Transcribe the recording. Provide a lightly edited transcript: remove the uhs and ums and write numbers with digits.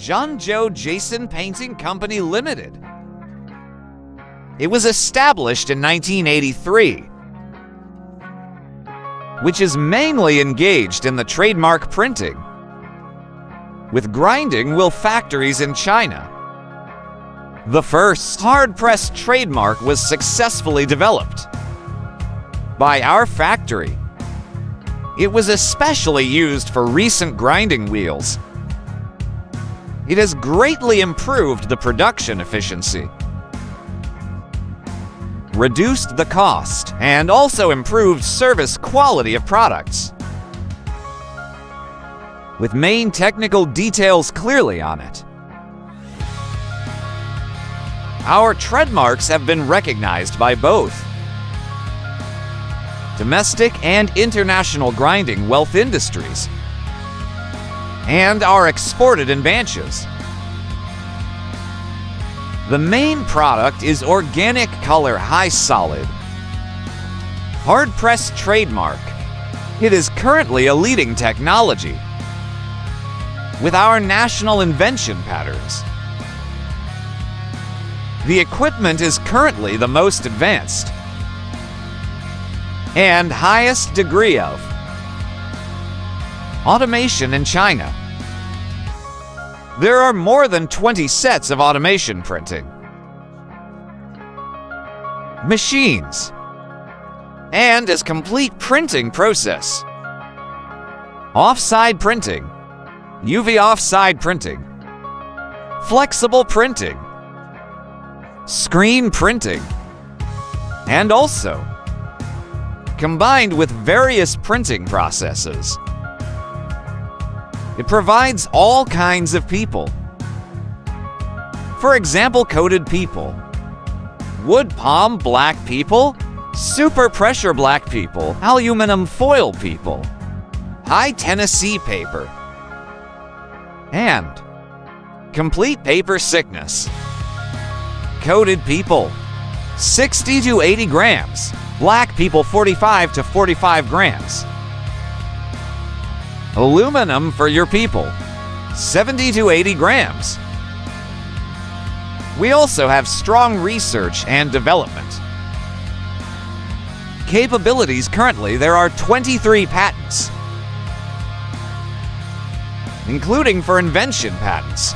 Jasen Painting Company Limited. It was established in 1983, which is mainly engaged in the trademark printing, with grinding wheel factories in China. The first hard-press trademark was successfully developed by our factory. It was especially used for recent grinding wheels. It has greatly improved the production efficiency, reduced the cost, and also improved service quality of products, with main technical details clearly on it. Our trademarks have been recognized by both domestic and international grinding wealth industries, and are exported in batches. The main product is Organic Color High Solid Hard Press Trademark. It is currently a leading technology with our national invention patterns. The equipment is currently the most advanced and highest degree of automation in China. There are more than 20 sets of automation printing machines and a complete printing process. Offside printing, UV offside printing, flexible printing, screen printing, and also combined with various printing processes. It provides all kinds of people. For example, coated people, wood palm black people, super pressure black people, aluminum foil people, high Tennessee paper, and complete paper sickness. Coated people, 60 to 80 grams. Black people, 45 to 45 grams. Aluminum for your people, 70 to 80 grams. We also have strong research and development capabilities. Currently, there are 23 patents, including for invention patents.